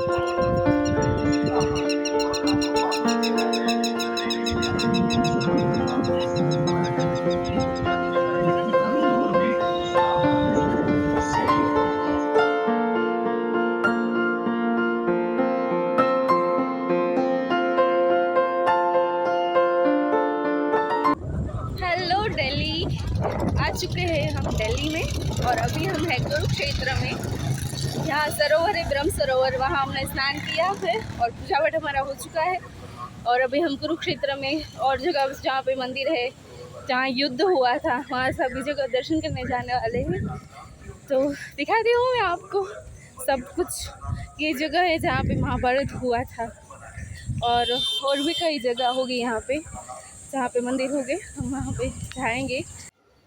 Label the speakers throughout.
Speaker 1: आ चुके हैं हम दिल्ली में और अभी हम हैं कुरुक्षेत्र में। यहाँ सरोवर है, ब्रह्म सरोवर, वहाँ हमने स्नान किया है और पूजा पाठ हमारा हो चुका है। और अभी हम कुरुक्षेत्र में और जगह जहाँ पे मंदिर है, जहाँ युद्ध हुआ था, वहाँ सभी जगह दर्शन करने जाने वाले हैं। तो दिखाती हूँ मैं आपको सब कुछ। ये जगह है जहाँ पे महाभारत हुआ था और भी कई जगह होगी यहाँ पे जहाँ पे मंदिर होंगे, हम वहाँ पे जाएंगे।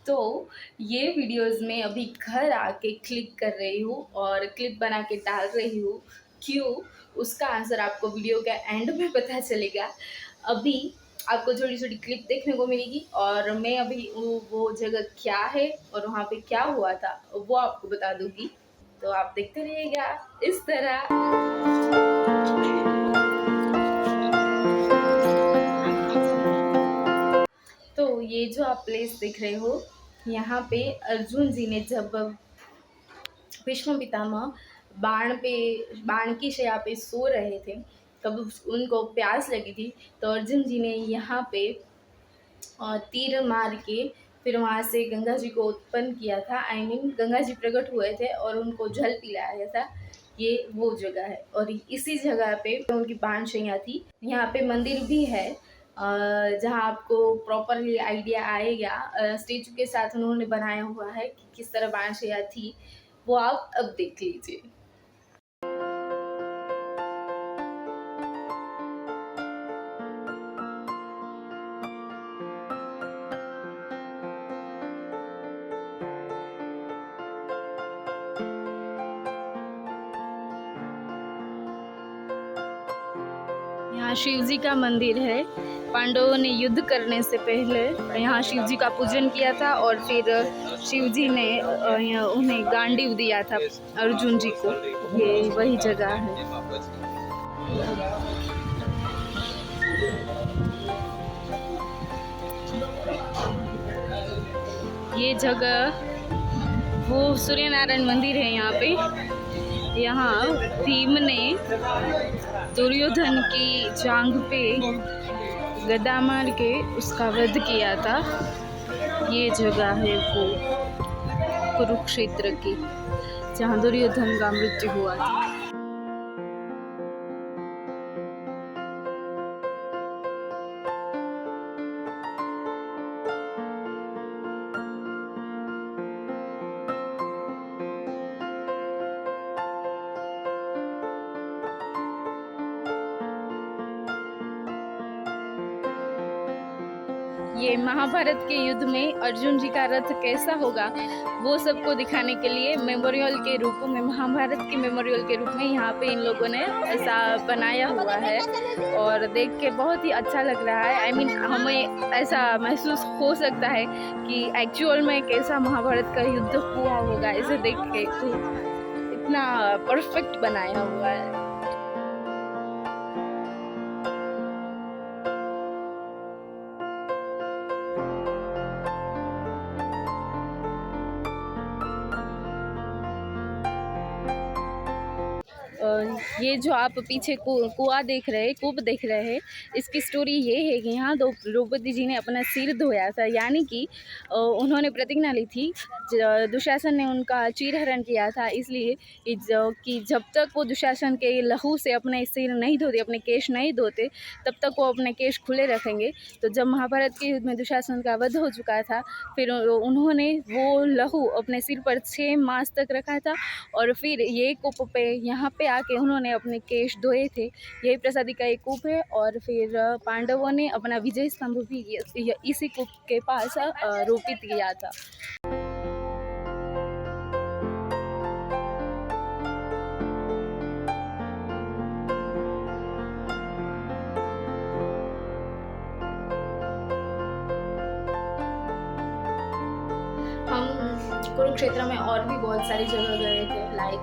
Speaker 1: तो ये वीडियोस में अभी घर आके क्लिक कर रही हूँ और क्लिप बना के डाल रही हूँ। क्यों, उसका आंसर आपको वीडियो के एंड में पता चलेगा। अभी आपको छोटी छोटी क्लिप देखने को मिलेगी और मैं अभी वो जगह क्या है और वहाँ पे क्या हुआ था वो आपको बता दूँगी। तो आप देखते रहिएगा इस तरह। तो ये जो आप प्लेस देख रहे हो, यहाँ पे अर्जुन जी ने जब भीष्म पितामह बाण की शैया पे सो रहे थे, तब उनको प्यास लगी थी। तो अर्जुन जी ने यहाँ पे तीर मार के फिर वहाँ से गंगा जी को उत्पन्न किया था। गंगा जी प्रकट हुए थे और उनको जल पिलाया था। ये वो जगह है और इसी जगह पे उनकी बाण शैया थी। यहाँ पे मंदिर भी है जहाँ आपको प्रॉपरली आइडिया आएगा। स्टेचू के साथ उन्होंने बनाया हुआ है कि किस तरह बाण शैया थी, वो आप अब देख लीजिए। यहाँ शिव जी का मंदिर है। पांडवों ने युद्ध करने से पहले यहाँ शिव जी का पूजन किया था और फिर शिव जी ने उन्हें गांडीव दिया था अर्जुन जी को। ये वही जगह है। ये जगह वो सूर्य नारायण मंदिर है। यहाँ पे यहाँ भीम ने दुर्योधन की जांघ पे गदा मार के उसका वध किया था। ये जगह है वो कुरुक्षेत्र की, जहाँ दुर्योधन का मृत्यु हुआ था। ये महाभारत के युद्ध में अर्जुन जी का रथ कैसा होगा वो सबको दिखाने के लिए मेमोरियल के रूप में, महाभारत के मेमोरियल के रूप में यहाँ पे इन लोगों ने ऐसा बनाया हुआ है और देख के बहुत ही अच्छा लग रहा है। हमें ऐसा महसूस हो सकता है कि एक्चुअल में कैसा महाभारत का युद्ध हुआ होगा इसे देख के। तो इतना परफेक्ट बनाया हुआ है। ये जो आप पीछे कुआं देख रहे हैं, कूप देख रहे हैं, इसकी स्टोरी ये है कि यहाँ द्रौपदी जी ने अपना सिर धोया था। यानी कि उन्होंने प्रतिज्ञा ली थी, दुशासन ने उनका चीरहरण किया था, इसलिए कि जब तक वो दुशासन के लहू से अपने सिर नहीं धोते, अपने केश नहीं धोते, तब तक वो अपने केश खुले रखेंगे। तो जब महाभारत के युद्ध में दुशासन का वध हो चुका था, फिर उन्होंने वो लहू अपने सिर पर 6 मास तक रखा था और फिर ये कूप पे यहाँ पे आके उन्होंने अपने केश धोए थे। यही प्रसादी का एक कूप है और फिर पांडवों ने अपना विजय स्तंभ भी इसी कूप के पास रोपित किया था। हम कुरुक्षेत्र में और भी बहुत सारी जगह गए थे, लाइक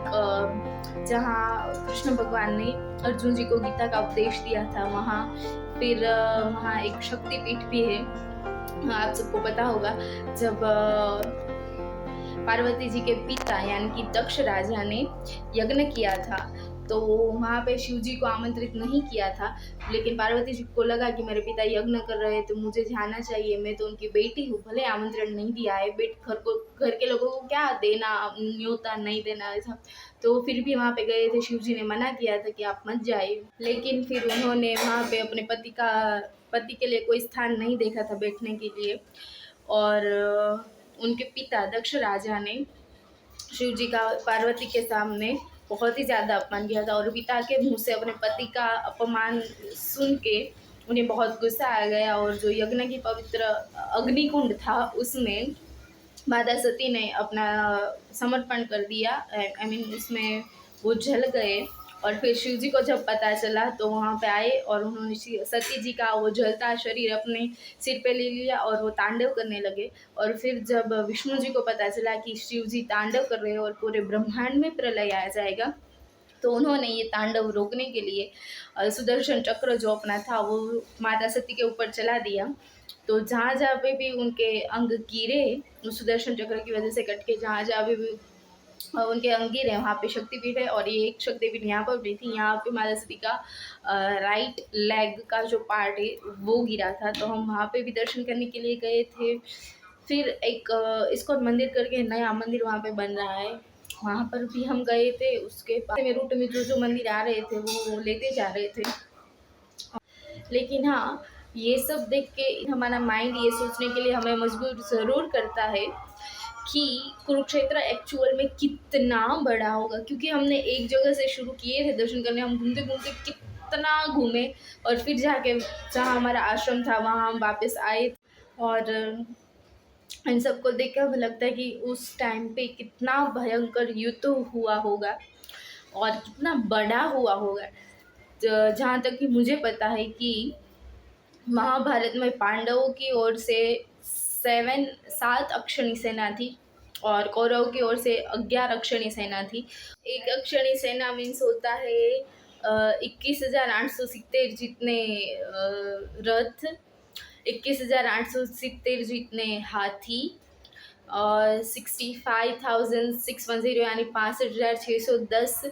Speaker 1: जहाँ कृष्ण भगवान ने अर्जुन जी को गीता का उपदेश दिया था वहाँ। फिर वहाँ एक शक्तिपीठ भी है, आप सबको पता होगा। जब पार्वती जी के पिता यानी कि दक्ष राजा ने यज्ञ किया था तो वहाँ पे शिव जी को आमंत्रित नहीं किया था, लेकिन पार्वती जी को लगा कि मेरे पिता यज्ञ कर रहे हैं तो मुझे जाना चाहिए, मैं तो उनकी बेटी हूँ, भले आमंत्रण नहीं दिया है, घर के लोगों को क्या देना, न्योता नहीं देना ऐसा। तो फिर भी वहाँ पे गए थे, शिव जी ने मना किया था कि आप मत जाइए, लेकिन फिर उन्होंने वहाँ पे अपने पति के लिए कोई स्थान नहीं देखा था बैठने के लिए, और उनके पिता दक्ष राजा ने शिव जी का पार्वती के सामने बहुत ही ज़्यादा अपमान किया था, और पिता के मुंह से अपने पति का अपमान सुन के उन्हें बहुत गुस्सा आ गया, और जो यज्ञ की पवित्र अग्निकुंड था उसमें माता सती ने अपना समर्पण कर दिया, आई मीन उसमें वो जल गए। और फिर शिव जी को जब पता चला तो वहाँ पे आए और उन्होंने सती जी का वो जलता शरीर अपने सिर पे ले लिया और वो तांडव करने लगे। और फिर जब विष्णु जी को पता चला कि शिव जी तांडव कर रहे हैं और पूरे ब्रह्मांड में प्रलय आ जाएगा, तो उन्होंने ये तांडव रोकने के लिए सुदर्शन चक्र जो अपना था वो माता सती के ऊपर चला दिया। तो जहाँ जहाँ पे भी उनके अंग गिरे सुदर्शन चक्र की वजह से कट के, जहाँ जहाँ पे भी उनके अंग गिरे वहाँ पे शक्तिपीठ है। और ये एक शक्तिपीठ यहाँ पर भी थी, यहाँ पे माता सती का राइट लेग का जो पार्ट है वो गिरा था, तो हम वहाँ पे भी दर्शन करने के लिए गए थे। फिर एक इस्कॉन मंदिर करके नया मंदिर वहाँ पे बन रहा है, वहाँ पर भी हम गए थे। उसके बाद में रूट में जो मंदिर आ रहे थे वो लेते जा रहे थे। लेकिन हाँ, ये सब देख के हमारा माइंड ये सोचने के लिए हमें मजबूर ज़रूर करता है कि कुरुक्षेत्र एक्चुअल में कितना बड़ा होगा, क्योंकि हमने एक जगह से शुरू किए थे दर्शन करने, हम घूमते घूमते कितना घूमे, और फिर जाके जहाँ हमारा आश्रम था वहाँ हम वापस आए। और इन सबको देख कर हमें लगता है कि उस टाइम पे कितना भयंकर युद्ध हुआ होगा और कितना बड़ा हुआ होगा। जहाँ तक कि मुझे पता है कि महाभारत में पांडवों की ओर से 7 अक्षणी सेना थी और कौरव की ओर से 11 अक्षणी सेना थी। एक अक्षणी सेना मीन्स होता है 21,870 जितने रथ, 21,870 जितने हाथी, और 65,610 यानी 65,610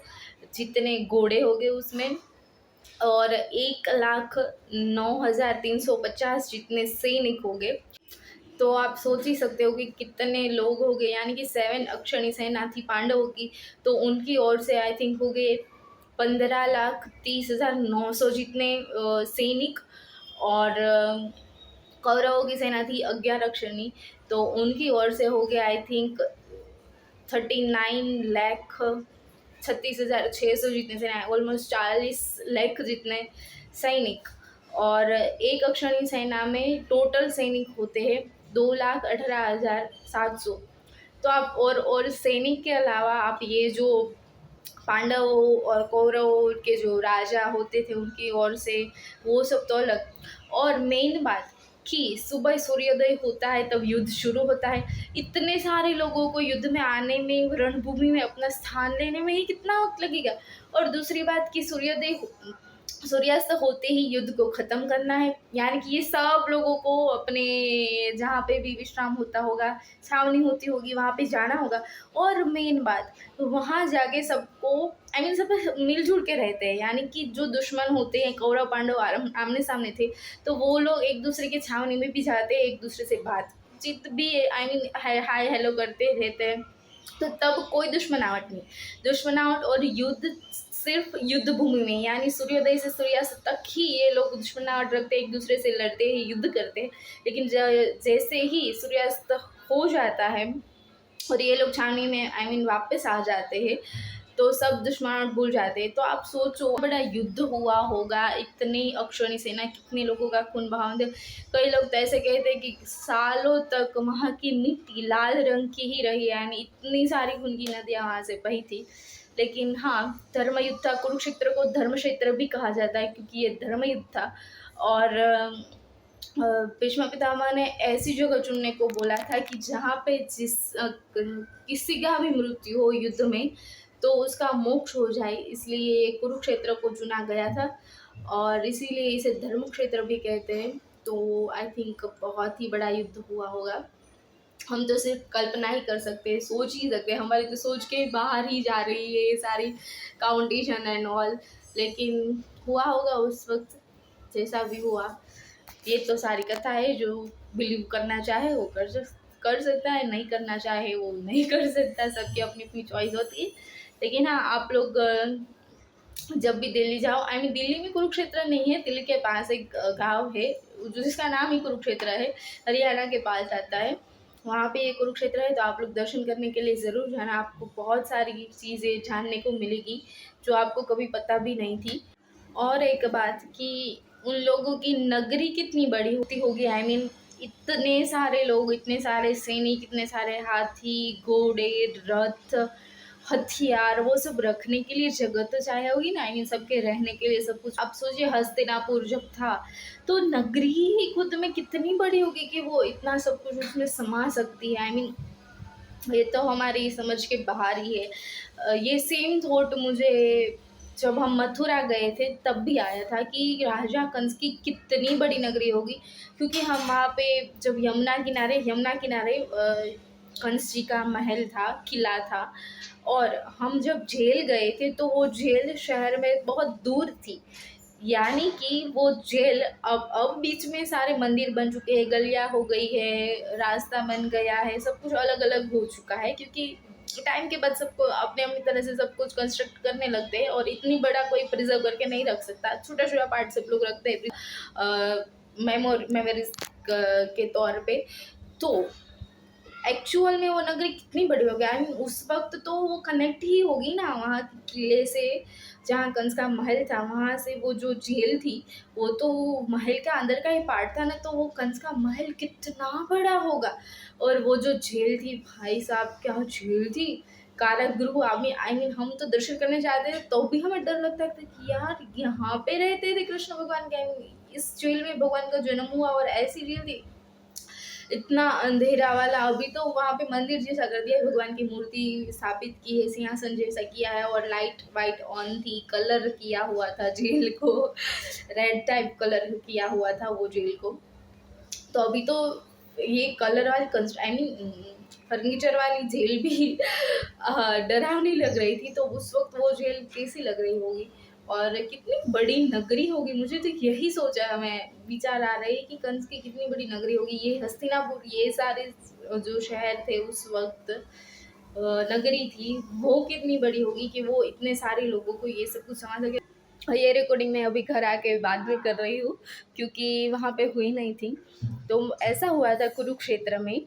Speaker 1: जितने घोड़े हो गए उसमें, और 1,09,350 जितने सैनिक हो गए। तो आप सोच ही सकते हो कि कितने लोग हो गए, यानी कि 7 अक्षणी सेना थी पांडवों की, तो उनकी ओर से आई थिंक हो गए 15,30,900 जितने सैनिक, और कौरवों की सेना थी 11 अक्षणी, तो उनकी ओर से हो गया आई थिंक 39,36,600 जितने सेना, ऑलमोस्ट 40 लाख जितने सैनिक। और एक अक्षणी सेना में टोटल सैनिक होते हैं 2,18,700। तो आप और सैनिक के अलावा आप ये जो पांडवों और कौरवों के जो राजा होते थे उनकी ओर से वो सब तो अलग। और मेन बात कि सुबह सूर्योदय होता है तब युद्ध शुरू होता है, इतने सारे लोगों को युद्ध में आने में, रणभूमि में अपना स्थान लेने में ही कितना वक्त लगेगा। और दूसरी बात कि सूर्यास्त होते ही युद्ध को ख़त्म करना है, यानी कि ये सब लोगों को अपने जहाँ पे भी विश्राम होता होगा, छावनी होती होगी, वहाँ पे जाना होगा। और मेन बात वहाँ जाके सबको आई मीन सब मिलजुल के रहते हैं, यानी कि जो दुश्मन होते हैं कौरव पांडव आमने सामने थे, तो वो लोग एक दूसरे के छावनी में भी जाते हैं, एक दूसरे से बातचीत भी आई मीन हाय हेलो करते रहते हैं। तो तब कोई दुश्मनावट और युद्ध सिर्फ युद्ध भूमि में, यानी सूर्योदय से सूर्यास्त तक ही ये लोग दुश्मनावट रखते, एक दूसरे से लड़ते हैं, युद्ध करते हैं। लेकिन जैसे ही सूर्यास्त हो जाता है और ये लोग छावनी में आई मीन वापस आ जाते हैं, तो सब दुश्मनावट भूल जाते हैं। तो आप सोचो बड़ा युद्ध हुआ होगा, इतनी अक्षौणी सेना, कितने लोगों का खून बहाव थे। कई लोग तो ऐसे कहते हैं कि सालों तक वहाँ की मिट्टी लाल रंग की ही रही, यानी इतनी सारी खून की नदियाँ वहाँ से बही थी। लेकिन हाँ, धर्मयुद्ध था, कुरुक्षेत्र को धर्म क्षेत्र भी कहा जाता है क्योंकि ये धर्मयुद्ध था। और भीष्म पितामह ने ऐसी जगह चुनने को बोला था कि जहाँ पे किसी का भी मृत्यु हो युद्ध में तो उसका मोक्ष हो जाए, इसलिए ये कुरुक्षेत्र को चुना गया था और इसीलिए इसे धर्म क्षेत्र भी कहते हैं। तो आई थिंक बहुत ही बड़ा युद्ध हुआ होगा। हम तो सिर्फ कल्पना ही कर सकते हैं, सोच ही सकते हैं, हमारी तो सोच के बाहर ही जा रही है ये सारी काउंटेशन एंड ऑल। लेकिन हुआ होगा उस वक्त जैसा भी हुआ। ये तो सारी कथा है, जो बिलीव करना चाहे वो कर सकता है, नहीं करना चाहे वो नहीं कर सकता, सबकी अपनी अपनी चॉइस होती है। लेकिन हाँ, आप लोग जब भी दिल्ली जाओ, आई मीन दिल्ली में कुरुक्षेत्र नहीं है, दिल्ली के पास एक गांव है जिसका नाम ही कुरुक्षेत्र है, हरियाणा के पास आता है, वहाँ पे ये कुरुक्षेत्र है। तो आप लोग दर्शन करने के लिए ज़रूर जाना, आपको बहुत सारी चीज़ें जानने को मिलेगी जो आपको कभी पता भी नहीं थी। और एक बात कि उन लोगों की नगरी कितनी बड़ी होती होगी, आई मीन इतने सारे लोग, इतने सारे सैनिक, इतने सारे हाथी, घोड़े, रथ, हथियार, वो सब रखने के लिए जगह तो चाहिए होगी ना, आई मीन सबके रहने के लिए सब कुछ। आप सोचिए हस्तिनापुर जब था तो नगरी ही खुद में कितनी बड़ी होगी कि वो इतना सब कुछ उसमें समा सकती है। आई मीन ये तो हमारी समझ के बाहर ही है। ये सेम थॉट मुझे जब हम मथुरा गए थे तब भी आया था कि राजा कंस की कितनी बड़ी नगरी होगी, क्योंकि हम वहाँ पे जब यमुना किनारे कंस जी का महल था, किला था, और हम जब जेल गए थे तो वो जेल शहर में बहुत दूर थी। यानी कि वो जेल अब बीच में सारे मंदिर बन चुके हैं, गलियाँ हो गई है, रास्ता बन गया है, सब कुछ अलग अलग हो चुका है, क्योंकि टाइम के बाद सबको अपने अपनी तरह से सब कुछ कंस्ट्रक्ट करने लगते हैं और इतनी बड़ा कोई प्रिजर्व करके नहीं रख सकता, छोटा छोटा पार्ट सब लोग रखते हैं मेमोरीज के तौर पे। तो एक्चुअल में वो नगरी कितनी बड़ी होगी, आई मीन उस वक्त तो वो कनेक्ट ही होगी ना वहाँ के किले से, जहाँ कंस का महल था वहाँ से वो जो जेल थी वो तो महल का अंदर का ही पार्ट था ना, तो वो कंस का महल कितना बड़ा होगा। और वो जो जेल थी भाई साहब, क्या जेल थी, कारागृह। आई मीन हम तो दर्शन करने जाते थे तो भी हमें डर लगता था कि यार यहाँ पे रहते थे कृष्ण भगवान के, इस जेल में भगवान का जन्म हुआ और ऐसी जेल थी, इतना अंधेरा वाला। अभी तो वहाँ पे मंदिर जैसा कर दिया है, भगवान की मूर्ति स्थापित की है, सिंहासन जैसा किया है और लाइट वाइट ऑन थी, कलर किया हुआ था जेल को, रेड टाइप कलर किया हुआ था वो जेल को। तो अभी तो ये कलर वाली आई मीन फर्नीचर वाली जेल भी डरावनी लग रही थी, तो उस वक्त वो जेल कैसी लग रही होगी और कितनी बड़ी नगरी होगी। मुझे तो यही सोचा, मैं विचार आ रही है कि कंस की कितनी बड़ी नगरी होगी। ये हस्तिनापुर, ये सारे जो शहर थे उस वक्त नगरी थी, वो कितनी बड़ी होगी कि वो इतने सारे लोगों को ये सब कुछ समझ सके। ये रिकॉर्डिंग मैं अभी घर आके बाद में कर रही हूँ क्योंकि वहाँ पे हुई नहीं थी। तो ऐसा हुआ था कुरुक्षेत्र में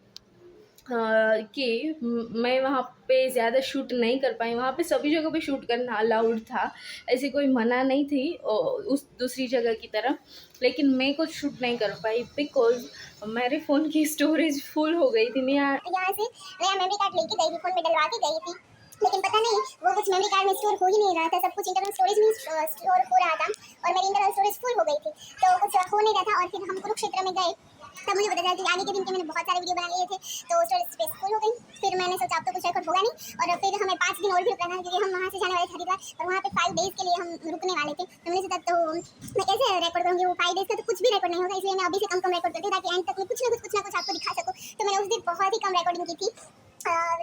Speaker 1: कि मैं वहाँ पे ज़्यादा शूट नहीं कर पाई। वहाँ पे सभी जगह पे शूट करना अलाउड था, ऐसी कोई मना नहीं थी उस दूसरी जगह की तरह, लेकिन मैं कुछ शूट नहीं कर पाई बिकॉज मेरे फ़ोन की स्टोरेज फुल हो गई थी। मैं यहाँ
Speaker 2: से नया मेमोरी कार्ड लेके गई थी, फ़ोन में डलवा के गई थी, लेकिन पता नहीं वो कुछ मेमोरी कार्ड में स्टोर हो ही नहीं रहा था, सब कुछ इंटरनल स्टोरेज में स्टोर हो रहा था और मेरी इंटरनल स्टोरेज फुल हो गई थी, तो कुछ हो नहीं रहा था। और फिर हम कुरुक्षेत्र में गए तब मुझे पता चला कि आगे के दिन के मैंने बहुत सारे वीडियो बना लिए थे, तो स्टोरेज स्पेस फुल हो गई। फिर मैंने सोचा अब तो कुछ रिकॉर्ड होगा नहीं, और फिर हमें 5 दिन और भी रुकना था क्योंकि हम वहाँ से जाने वाले थे हरिद्वार और वहाँ पे 5 डेज़ के लिए हम रुकने वाले थे। तो मैंने सोचा तो मैं कैसे रिकॉर्ड करूँगी, वो 5 डेज़ का तो कुछ भी रिकॉर्ड नहीं होगा, इसलिए मैं अभी से कम रिकॉर्ड करती हूँ ताकि एंड तक में कुछ ना कुछ आपको दिखा सकूँ। तो मैंने उस दिन बहुत ही कम रिकॉर्डिंग की थी,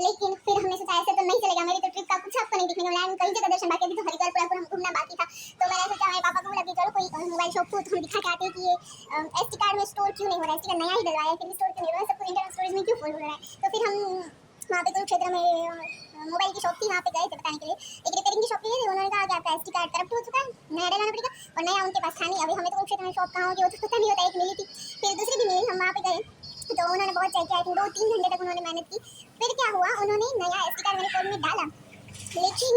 Speaker 2: लेकिन फिर हमने सोचा ऐसे तो नहीं चलेगा, मेरी तो ट्रिप का कुछ आपको नहीं दिखने को मिला, कई जगह दर्शन बाकी थी, तो हरिद्वार पूरा हम घूमना बाकी था। तो मैंने सोचा मेरे पापा को बोला कि चलो कोई मोबाइल शॉप को तो हम दिखा के आते हैं कि ये एसडी कार्ड में स्टोर क्यों नहीं हो रहा है, एसडी कार्ड नया ही डलवाया है फिर भी स्टोर क्यों नहीं हो रहा है, सब कुछ इंटरनल स्टोरेज में क्यों फुल हो रहा है। तो फिर हम वहाँ पे कुरुक्षेत्र में मोबाइल की शॉप थी, वहाँ पे गए थे बताने के लिए, एक रिपेयरिंग की शॉप थी, उन्होंने कहा कि आपका एसडी कार्ड करप्ट हो चुका है, नया डलाना पड़ेगा, और नया उनके पास था नहीं। अभी हमें तो कुरुक्षेत्र में शॉप कहाँ होगी वो तो पता नहीं होता, एक मिली थी, फिर दूसरी भी मिली, हम वहाँ पे गए तो उन्होंने बहुत चेक किया, 2-3 घंटे तक उन्होंने मेहनत की। फिर क्या हुआ, उन्होंने नया एसडी कार्ड मेरे फ़ोन में डाला, लेकिन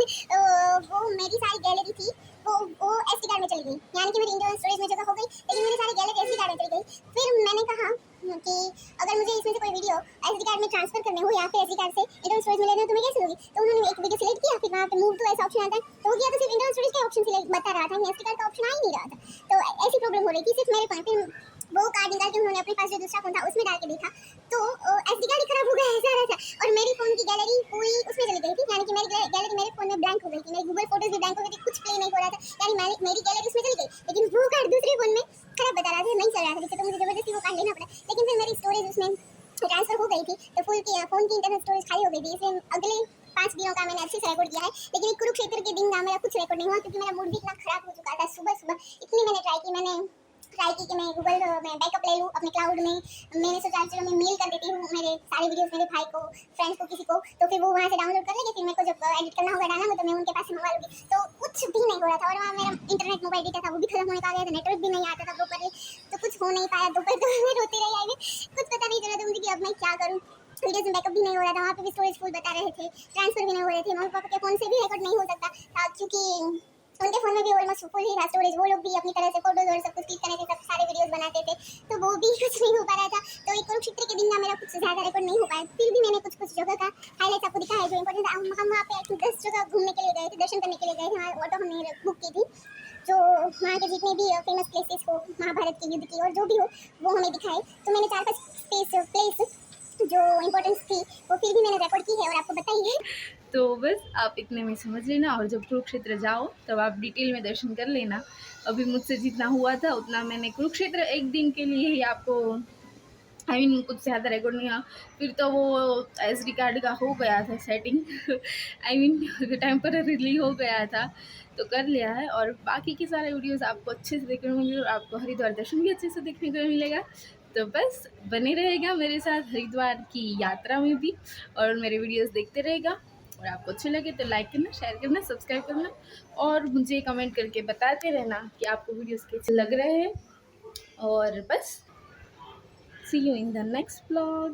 Speaker 2: वो मेरी सारी गैलरी थी वो एसडी कार्ड में चली गई, यानी कि मेरी इंटरनल स्टोरेज में जगह हो गई, लेकिन मेरी सारी गैलरी एसडी कार्ड में चली गई। फिर मैंने कहा कि अगर मुझे इसमें से कोई वीडियो एसडी कार्ड में ट्रांसफर करने हो या फिर एसडी कार्ड से इंटरनल स्टोरेज में लेना हो तो मैं कैसे लूँगी। तो उन्होंने एक वीडियो सिलेक्ट किया, फिर वहाँ पे मूव टू ऐसा ऑप्शन आता है, तो वो किया तो सिर्फ इंटरनल स्टोरेज का ऑप्शन सिलेक्ट बता रहा था, एसडी कार्ड का ऑप्शन आ ही नहीं रहा था। तो ऐसी प्रॉब्लम हो रही थी सिर्फ मेरे पास। फिर वो कार्ड निकाल के उन्होंने अपने पास जो दूसरा फोन था उसमें डाल के देखा, तो एसडी कार्ड ही खराब हो गया ऐसा रहा था। और मेरी फोन की गैलरी पूरी उसमें चली गई थी, यानी कि मेरी गैलरी मेरे फोन में ब्लैंक हो गई थी, मेरी गूगल फोटोज भी ब्लैंक हो गई थी, कुछ प्ले नहीं हो रहा था, यानी मेरी गैलरी उसमें चली गई, लेकिन वो कार्ड दूसरे फोन में खराब बता रहा था, नहीं चल रहा था, जिससे तो मुझे जबरदस्ती वो कार्ड लेना पड़ा। लेकिन फिर मेरी स्टोरेज उसमें ट्रांसफर हो गई थी, तो फोन की इंटरनल स्टोरेज खाली हो गई थी, इसलिए अगले 5 दिनों का मैंने अच्छे से रिकॉर्ड किया है। लेकिन एक कुरुक्षेत्र के दिन का मेरा कुछ रिकॉर्ड नहीं हुआ, क्योंकि मेरा मूड भी इतना खराब हो चुका था। सुबह सुबह इतनी मैंने ट्राई की कि मैं गूगल में बैकअप ले लूँ अपने क्लाउड में। मैंने सोचा चलो मैं मेल कर देती हूँ मेरे सारे वीडियोस मेरे भाई को, फ्रेंड्स को, किसी को, तो फिर वो वहाँ से डाउनलोड कर लेंगे, फिर मेरे को जब एडिट करना होगा डालना होगा तो मैं उनके पास से मंगवा लूँगी। तो कुछ भी नहीं हो रहा था, और वहाँ मेरा इंटरनेट मोबाइल डेटा था वो भी खत्म होने का आ गया था, नेटवर्क भी नहीं आता था प्रॉपर्ली, तो कुछ हो नहीं पाया। दोपहर तो मैं रोती रही आई, कुछ पता नहीं चला था मुझे कि अब मैं क्या करूँ। वीडियोस में बैकअप भी नहीं हो रहा था, वहाँ पे भी स्टोरेज फुल बता रहे थे, ट्रांसफर भी नहीं हो रहे थे, मम्मी पापा के फ़ोन से भी रिकॉर्ड नहीं हो सकता था, क्योंकि उनके फ़ोन में भी ऑलमोस्ट फुल ही था स्टोरेज, वो लोग भी अपनी तरह से फोटोज और सब कुछ क्लिक करने थे, सब सारे वीडियोस बनाते थे, तो वो भी कुछ नहीं हो पा रहा था। तो एक कुरुक्षेत्र के दिन का मेरा कुछ ज़्यादा रिकॉर्ड नहीं हो पाया, फिर भी मैंने कुछ कुछ जगह का हाईलाइट्स आपको दिखा है जो इंपॉर्टेंट था। हम वहाँ पे 10 जगह घूमने के लिए गए थे, दर्शन करने के लिए गए थे, वहाँ ऑटो हमने बुक की थी, जो वहाँ के जितने भी फेमस प्लेसेस को, महाभारत के युद्ध की और जो भी हो वो हमें दिखाए। तो मैंने 4-5 प्लेस जो इम्पोर्टेंस थी वो फिर भी मैंने रिकॉर्ड की है और आपको बताई है।
Speaker 1: तो बस आप इतने में समझ लेना, और जब कुरुक्षेत्र जाओ तब आप डिटेल में दर्शन कर लेना। अभी मुझसे जितना हुआ था उतना मैंने कुरुक्षेत्र एक दिन के लिए ही आपको कुछ ज़्यादा रिकॉर्ड नहीं हुआ। फिर तो वो एसडी कार्ड का हो गया था सेटिंग टेम्पररीली हो गया था, तो कर लिया है। और बाकी के सारे वीडियोस आपको अच्छे से देखने को मिलेंगे, और आपको हरिद्वार दर्शन भी अच्छे से देखने को मिलेगा। तो बस बने रहेगा मेरे साथ हरिद्वार की यात्रा में भी, और मेरे वीडियोस देखते रहेगा। और आपको अच्छे लगे तो लाइक करना, शेयर करना, सब्सक्राइब करना, और मुझे कमेंट करके बताते रहना कि आपको वीडियोस कैसे लग रहे हैं। और बस see you in the next vlog.